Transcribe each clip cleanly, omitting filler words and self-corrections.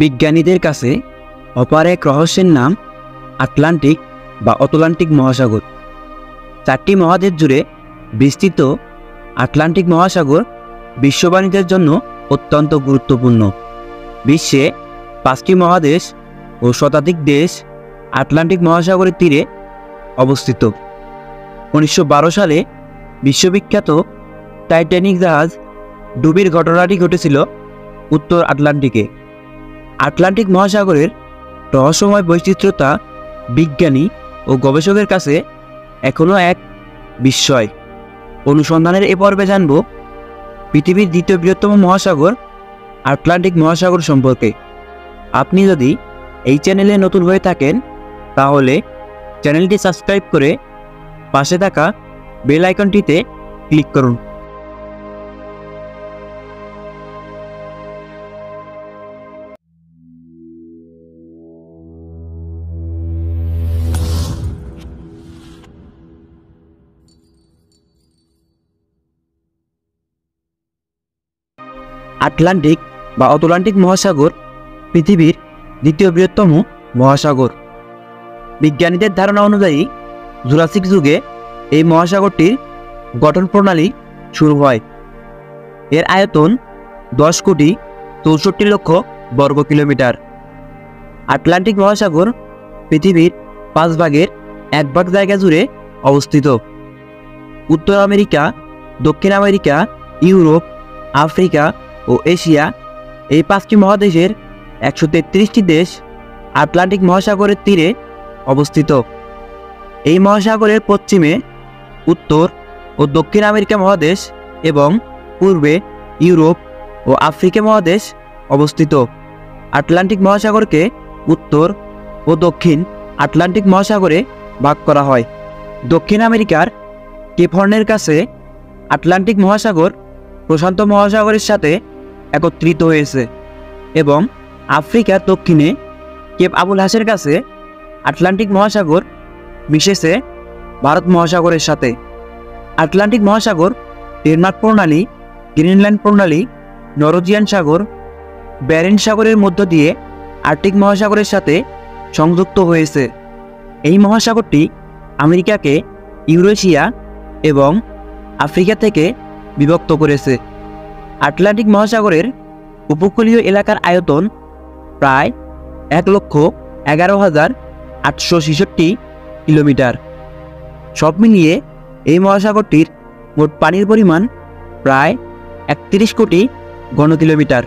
বিজ্ঞানীদের কাছে অপার এক রহস্যের নাম আটলান্টিক বা অতলান্টিক মহাসাগর। 4টি মহাদেশ জুড়ে বিস্তৃত আটলান্টিক মহাসাগর বিশ্ব বাণিজ্যের জন্য অত্যন্ত গুরুত্বপূর্ণ। বিশ্বে 5টি মহাদেশ ও শতাধিক দেশ আটলান্টিক মহাসাগরের তীরে অবস্থিত। 1912 সালে বিশ্ববিখ্যাত টাইটানিক জাহাজ ডুবির ঘটনাটি ঘটেছিল উত্তর আটলান্টিকে। আটলান্টিক মহাসাগরের রহস্যময় বৈচিত্র্যতা বিজ্ঞানী ও গবেষকের কাছে এখনও এক বিস্ময়। অনুসন্ধানের এ পর্বে জানব পৃথিবীর দ্বিতীয় বৃহত্তম মহাসাগর আটলান্টিক মহাসাগর সম্পর্কে। আপনি যদি এই চ্যানেলে নতুন হয়ে থাকেন তাহলে চ্যানেলটি সাবস্ক্রাইব করে পাশে থাকা বেল আইকনটিতে ক্লিক করুন। আটলান্টিক বা অতলান্টিক মহাসাগর পৃথিবীর দ্বিতীয় বৃহত্তম মহাসাগর। বিজ্ঞানীদের ধারণা অনুযায়ী জুরাসিক যুগে এই মহাসাগরটির গঠন প্রণালী শুরু হয়। এর আয়তন 10,64,00,000 বর্গ কিলোমিটার। আটলান্টিক মহাসাগর পৃথিবীর 5 ভাগের 1 ভাগ জায়গা জুড়ে অবস্থিত। উত্তর আমেরিকা, দক্ষিণ আমেরিকা, ইউরোপ, আফ্রিকা ও এশিয়া এই 5টি মহাদেশের 133টি দেশ আটলান্টিক মহাসাগরের তীরে অবস্থিত। এই মহাসাগরের পশ্চিমে উত্তর ও দক্ষিণ আমেরিকা মহাদেশ এবং পূর্বে ইউরোপ ও আফ্রিকা মহাদেশ অবস্থিত। আটলান্টিক মহাসাগরকে উত্তর ও দক্ষিণ আটলান্টিক মহাসাগরে ভাগ করা হয়। দক্ষিণ আমেরিকার কেপ হর্নের কাছে আটলান্টিক মহাসাগর প্রশান্ত মহাসাগরের সাথে একত্রিত হয়েছে এবং আফ্রিকার দক্ষিণে কেপ আবুল হাসের কাছে আটলান্টিক মহাসাগর মিশেছে ভারত মহাসাগরের সাথে। আটলান্টিক মহাসাগর ডেনমার্ক প্রণালী, গ্রিনল্যান্ড প্রণালী, নরওয়েজিয়ান সাগর, ব্যারেন্ট সাগরের মধ্য দিয়ে আর্কটিক মহাসাগরের সাথে সংযুক্ত হয়েছে। এই মহাসাগরটি আমেরিকাকে ইউরেশিয়া এবং আফ্রিকা থেকে বিভক্ত করেছে। আটলান্টিক মহাসাগরের উপকূলীয় এলাকার আয়তন প্রায় 1,11,866 কিলোমিটার। সব মিলিয়ে এই মহাসাগরটির মোট পানির পরিমাণ প্রায় 31 কোটি ঘন কিলোমিটার,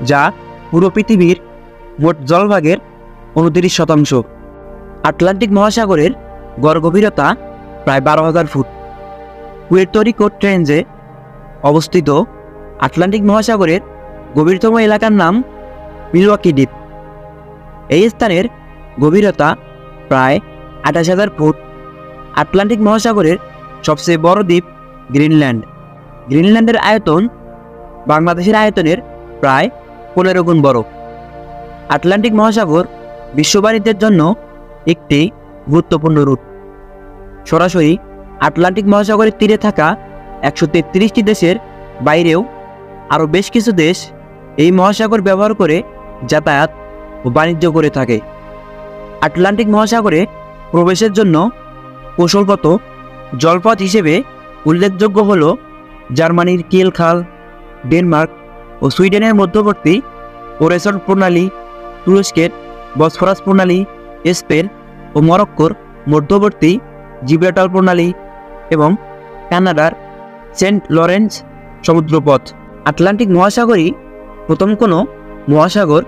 যা পুরো পৃথিবীর মোট জলভাগের 29%। আটলান্টিক মহাসাগরের গড় গভীরতা প্রায় 12,000 ফুট। পুয়ের্তো রিকো ট্রেঞ্জে অবস্থিত আটলান্টিক মহাসাগরের গভীরতম এলাকার নাম মিলওয়াকি দ্বীপ। এই স্থানের গভীরতা প্রায় 28,000 ফুট। আটলান্টিক মহাসাগরের সবচেয়ে বড় দ্বীপ গ্রিনল্যান্ড। গ্রিনল্যান্ডের আয়তন বাংলাদেশের আয়তনের প্রায় 15 গুণ বড়। আটলান্টিক মহাসাগর বিশ্ব বাণিজ্যের জন্য একটি গুরুত্বপূর্ণ রুট। সরাসরি আটলান্টিক মহাসাগরের তীরে থাকা 133টি দেশের বাইরেও আরও বেশ কিছু দেশ এই মহাসাগর ব্যবহার করে যাতায়াত ও বাণিজ্য করে থাকে। আটলান্টিক মহাসাগরে প্রবেশের জন্য কৌশলগত জলপথ হিসেবে উল্লেখযোগ্য হল জার্মানির কিয়েল খাল, ডেনমার্ক ও সুইডেনের মধ্যবর্তী ওরেসন প্রণালী, তুরস্কের বসফরাস প্রণালী, স্পেন ও মরক্কোর মধ্যবর্তী জিব্রাল্টার প্রণালী এবং কানাডার সেন্ট লরেন্স সমুদ্রপথ। আটলান্টিক মহাসাগরই প্রথম কোনো মহাসাগর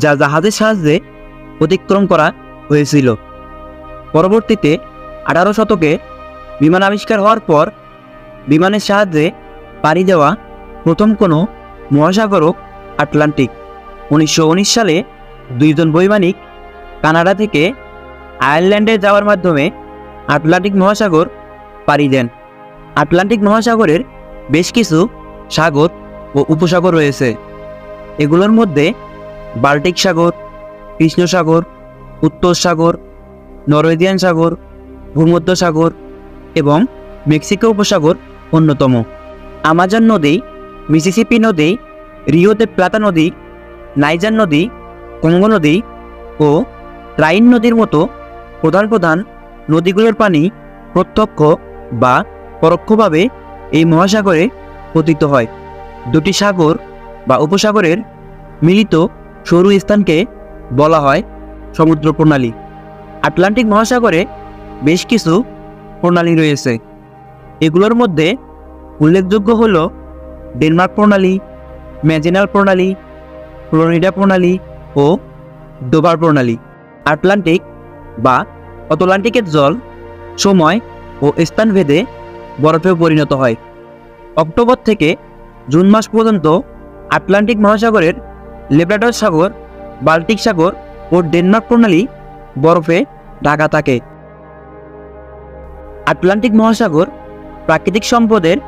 যা জাহাজের সাহায্যে অতিক্রম করা হয়েছিল। পরবর্তীতে 18 শতকে বিমান আবিষ্কার হওয়ার পর বিমানের সাহায্যে পাড়ি দেওয়া প্রথম কোনো মহাসাগরও আটলান্টিক। 1919 সালে 2 জন বৈমানিক কানাডা থেকে আয়ারল্যান্ডে যাওয়ার মাধ্যমে আটলান্টিক মহাসাগর পাড়ি দেন। আটলান্টিক মহাসাগরের বেশ কিছু সাগর ও উপসাগর রয়েছে। এগুলোর মধ্যে বাল্টিক সাগর, কৃষ্ণ সাগর, উত্তর সাগর, নরওয়েজিয়ান সাগর, ভূমধ্য সাগর এবং মেক্সিকো উপসাগর অন্যতম। আমাজন নদী, মিসিসিপি নদী, রিও দে প্লাতা নদী নাইজার নদী, কঙ্গো নদী ও রাইন নদীর মতো প্রধান প্রধান নদীগুলোর পানি প্রত্যক্ষ বা পরোক্ষভাবে এই মহাসাগরে পতিত হয়। দুটি সাগর বা উপসাগরের মিলিত সরু স্থানকে বলা হয় সমুদ্র প্রণালী। আটলান্টিক মহাসাগরে বেশ কিছু প্রণালী রয়েছে। এগুলোর মধ্যে উল্লেখযোগ্য হল ডেনমার্ক প্রণালী, ম্যাজেনাল প্রণালী, ফ্লোরিডা প্রণালী ও ডোভার প্রণালী। আটলান্টিক বা অতলান্টিকের জল সময় ও স্থানভেদে বরফে পরিণত হয়। অক্টোবর থেকে জুন মাস পর্যন্ত আটলান্টিক মহাসাগরের লেব্রাডর সাগর, বাল্টিক সাগর ও ডেনমার্ক প্রণালী বরফে ঢাকা থাকে। আটলান্টিক মহাসাগর প্রাকৃতিক সম্পদের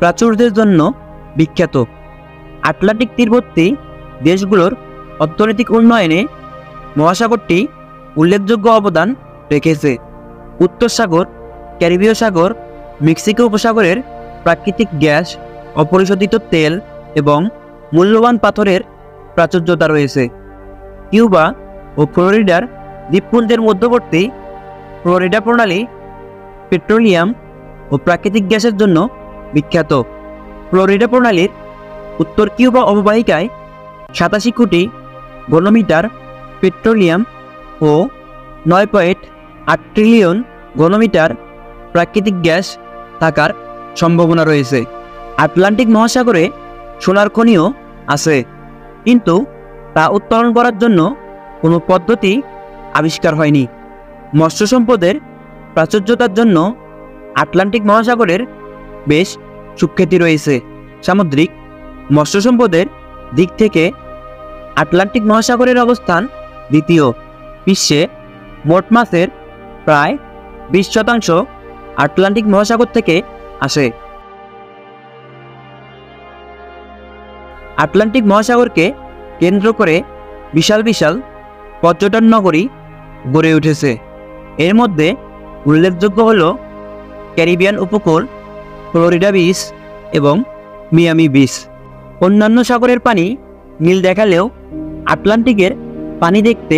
প্রাচুর্যের জন্য বিখ্যাত। আটলান্টিক তীরবর্তী দেশগুলোর অর্থনৈতিক উন্নয়নে মহাসাগরটি উল্লেখযোগ্য অবদান রেখেছে। উত্তর সাগর, ক্যারিবীয় সাগর, মেক্সিকো উপসাগরের প্রাকৃতিক গ্যাস, অপরিশোধিত তেল এবং মূল্যবান পাথরের প্রাচুর্যতা রয়েছে। কিউবা ও ফ্লোরিডার দ্বীপপুঞ্জের মধ্যবর্তী ফ্লোরিডা প্রণালী পেট্রোলিয়াম ও প্রাকৃতিক গ্যাসের জন্য বিখ্যাত। ফ্লোরিডা প্রণালীর উত্তর কিউবা অববাহিকায় 87 কোটি ঘনমিটার পেট্রোলিয়াম ও 9.8 ট্রিলিয়ন ঘনমিটার প্রাকৃতিক গ্যাস থাকার সম্ভাবনা রয়েছে। আটলান্টিক মহাসাগরে সোনার খনিও আছে, কিন্তু তা উত্তোলন করার জন্য কোনো পদ্ধতি আবিষ্কার হয়নি। মৎস্য সম্পদের প্রাচুর্যতার জন্য আটলান্টিক মহাসাগরের বেশ সুখ্যাতি রয়েছে। সামুদ্রিক মৎস্য সম্পদের দিক থেকে আটলান্টিক মহাসাগরের অবস্থান দ্বিতীয়। বিশ্বে মোট মাছের প্রায় 20% আটলান্টিক মহাসাগর থেকে আসে। আটলান্টিক মহাসাগরকে কেন্দ্র করে বিশাল বিশাল পর্যটন নগরী গড়ে উঠেছে। এর মধ্যে উল্লেখযোগ্য হল ক্যারিবিয়ান উপকূল, ফ্লোরিডা বিচ এবং মিয়ামি বিচ। অন্যান্য সাগরের পানি নীল দেখালেও আটলান্টিকের পানি দেখতে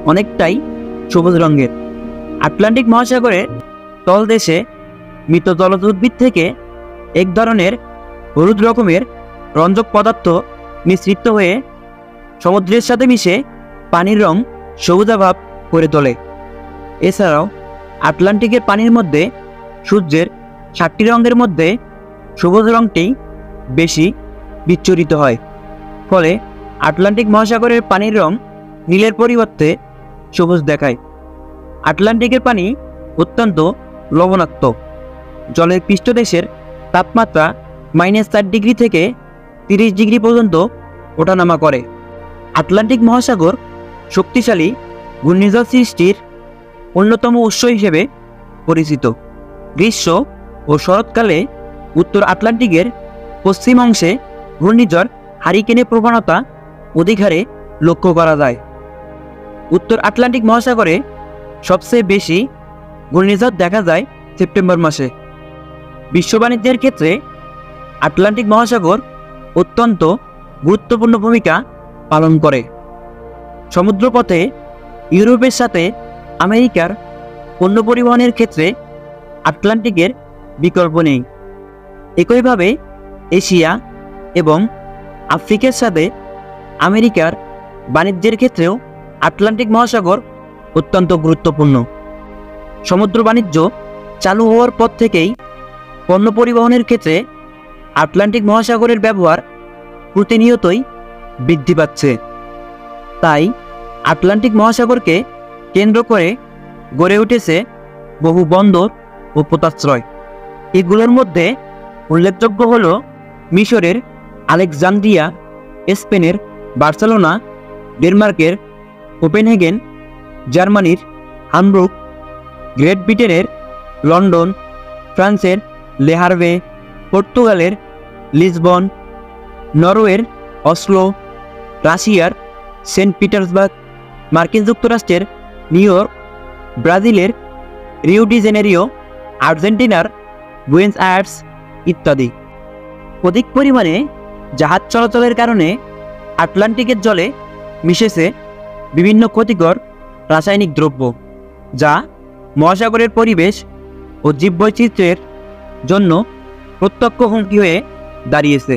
অনেকটাই সবুজ রঙের। আটলান্টিক মহাসাগরের তলদেশে মৃত জলজ উদ্ভিদ থেকে এক ধরনের হলুদ রকমের রঞ্জক পদার্থ মিশ্রিত হয়ে সমুদ্রের সাথে মিশে পানির রং সবুজাভাব করে তোলে। এছাড়াও আটলান্টিকের পানির মধ্যে সূর্যের 7টি রঙের মধ্যে সবুজ রঙটি বেশি বিচ্ছুরিত হয়, ফলে আটলান্টিক মহাসাগরের পানির রং নীলের পরিবর্তে সবুজ দেখায়। আটলান্টিকের পানি অত্যন্ত লবণাক্ত। জলের পৃষ্ঠদেশের তাপমাত্রা -4 ডিগ্রি থেকে 30 ডিগ্রি পর্যন্ত ওঠানামা করে। আটলান্টিক মহাসাগর শক্তিশালী ঘূর্ণিঝড় সৃষ্টির অন্যতম উৎস হিসেবে পরিচিত। গ্রীষ্ম ও শরৎকালে উত্তর আটলান্টিকের পশ্চিম অংশে ঘূর্ণিঝড় হারিকেনের প্রবণতা অধিক হারে লক্ষ্য করা যায়। উত্তর আটলান্টিক মহাসাগরে সবচেয়ে বেশি ঘূর্ণিঝড় দেখা যায় সেপ্টেম্বর মাসে। বিশ্ব বাণিজ্যের ক্ষেত্রে আটলান্টিক মহাসাগর অত্যন্ত গুরুত্বপূর্ণ ভূমিকা পালন করে। সমুদ্রপথে ইউরোপের সাথে আমেরিকার পণ্য পরিবহনের ক্ষেত্রে আটলান্টিকের বিকল্প নেই। একইভাবে এশিয়া এবং আফ্রিকার সাথে আমেরিকার বাণিজ্যের ক্ষেত্রেও আটলান্টিক মহাসাগর অত্যন্ত গুরুত্বপূর্ণ। সমুদ্র বাণিজ্য চালু হওয়ার পর থেকেই পণ্য পরিবহনের ক্ষেত্রে আটলান্টিক মহাসাগরের ব্যবহার প্রতিনিয়তই বৃদ্ধি পাচ্ছে। তাই আটলান্টিক মহাসাগরকে কেন্দ্র করে গড়ে উঠেছে বহু বন্দর ও পোতাশ্রয়। এগুলোর মধ্যে উল্লেখযোগ্য হল মিশরের আলেকজান্দ্রিয়া, স্পেনের বার্সেলোনা, ডেনমার্কের কোপেনহেগেন, জার্মানির হামবুর্গ, গ্রেট ব্রিটেনের লন্ডন, ফ্রান্সের লে হার্ভে, পর্তুগালের লিসবন, নরওয়ের অসলো, রাশিয়ার সেন্ট পিটার্সবার্গ, মার্কিন যুক্তরাষ্ট্রের নিউ ইয়র্ক, ব্রাজিলের রিও ডি জেনেরিও, আর্জেন্টিনার বুয়েন্স আয়ার্স ইত্যাদি। অধিক পরিমাণে জাহাজ চলাচলের কারণে আটলান্টিকের জলে মিশেছে বিভিন্ন ক্ষতিকর রাসায়নিক দ্রব্য, যা মহাসাগরের পরিবেশ ও জীববৈচিত্র্যের জন্য প্রত্যক্ষ হুমকি হয়ে দাঁড়িয়েছে।